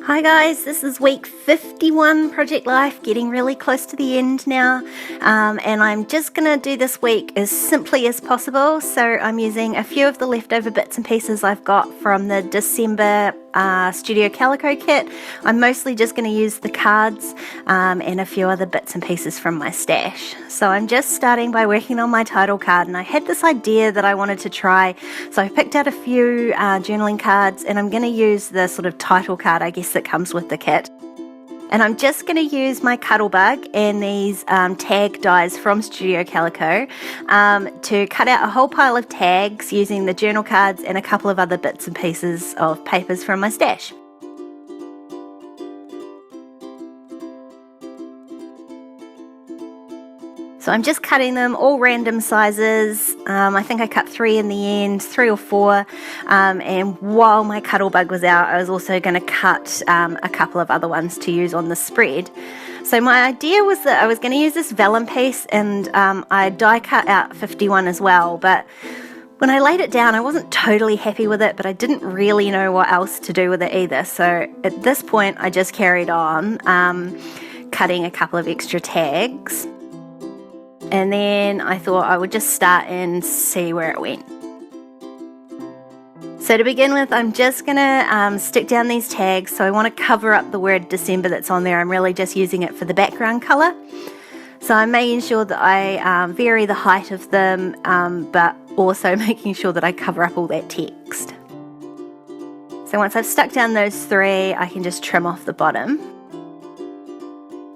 Hi guys, this is week 51 Project Life, getting really close to the end now, and I'm just going to do this week as simply as possible. So I'm using a few of the leftover bits and pieces I've got from the December Studio Calico kit. I'm mostly just going to use the cards and a few other bits and pieces from my stash. So I'm just starting by working on my title card, and I had this idea that I wanted to try, so I picked out a few journaling cards, and I'm going to use the sort of title card, I guess, that comes with the kit. And I'm just going to use my Cuttlebug and these tag dies from Studio Calico to cut out a whole pile of tags using the journal cards and a couple of other bits and pieces of papers from my stash. So I'm just cutting them all random sizes. I think I cut 3 in the end, 3 or 4. And while my Cuttlebug was out, I was also going to cut a couple of other ones to use on the spread. So my idea was that I was going to use this vellum piece, and I die cut out 51 as well. But when I laid it down, I wasn't totally happy with it, but I didn't really know what else to do with it either. So at this point, I just carried on cutting a couple of extra tags. And then I thought I would just start and see where it went. So to begin with, I'm just going to stick down these tags. So I want to cover up the word December that's on there. I'm really just using it for the background colour. So I'm making sure that I vary the height of them, but also making sure that I cover up all that text. So once I've stuck down those 3, I can just trim off the bottom.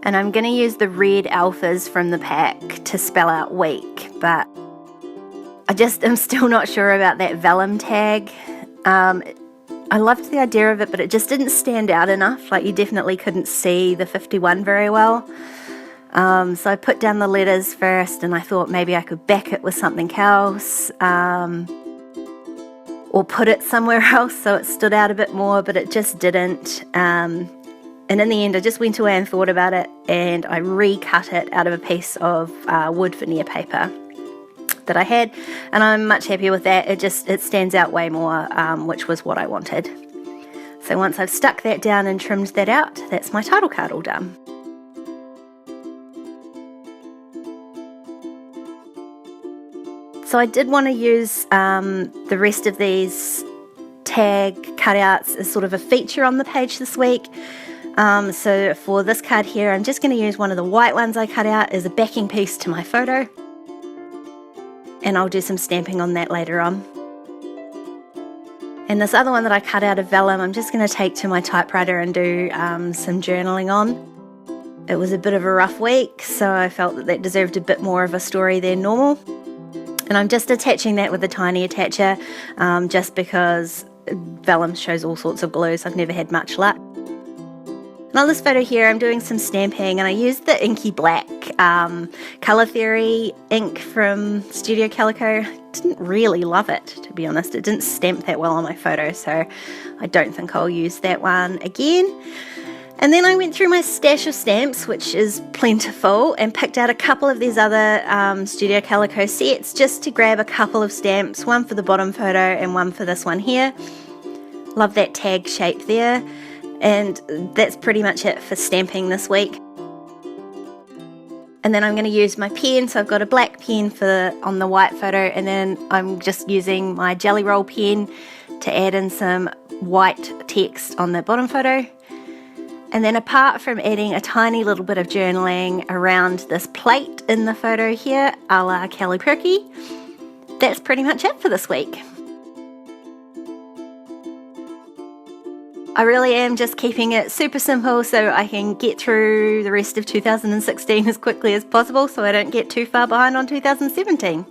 And I'm going to use the red alphas from the pack to spell out week, but I just am still not sure about that vellum tag. I loved the idea of it, but it just didn't stand out enough. Like, you definitely couldn't see the 51 very well. So I put down the letters first, and I thought maybe I could back it with something else, or put it somewhere else so it stood out a bit more, but it just didn't. And in the end, I just went away and thought about it, and I recut it out of a piece of wood veneer paper that I had, and I'm much happier with that. It stands out way more, which was what I wanted. So once I've stuck that down and trimmed that out, that's my title card all done. So I did want to use the rest of these tag cutouts as sort of a feature on the page this week. So for this card here, I'm just going to use one of the white ones I cut out as a backing piece to my photo, and I'll do some stamping on that later on. And this other one that I cut out of vellum, I'm just going to take to my typewriter and do some journaling on. It was a bit of a rough week, so I felt that deserved a bit more of a story than normal. And I'm just attaching that with a tiny attacher, just because vellum shows all sorts of glue, so I've never had much luck. And on this photo here, I'm doing some stamping, and I used the inky black Colour Theory ink from Studio Calico. Didn't really love it, to be honest. It didn't stamp that well on my photo, so I don't think I'll use that one again. And then I went through my stash of stamps, which is plentiful, and picked out a couple of these other Studio Calico sets just to grab a couple of stamps, one for the bottom photo and one for this one here. Love that tag shape there. And that's pretty much it for stamping this week. And then I'm going to use my pen. So I've got a black pen on the white photo, and then I'm just using my Jelly Roll pen to add in some white text on the bottom photo. And then apart from adding a tiny little bit of journaling around this plate in the photo here, a la Kelly Perky, that's pretty much it for this week. I really am just keeping it super simple so I can get through the rest of 2016 as quickly as possible, so I don't get too far behind on 2017.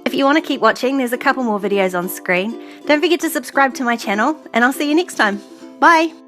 If you want to keep watching, there's a couple more videos on screen. Don't forget to subscribe to my channel, and I'll see you next time. Bye!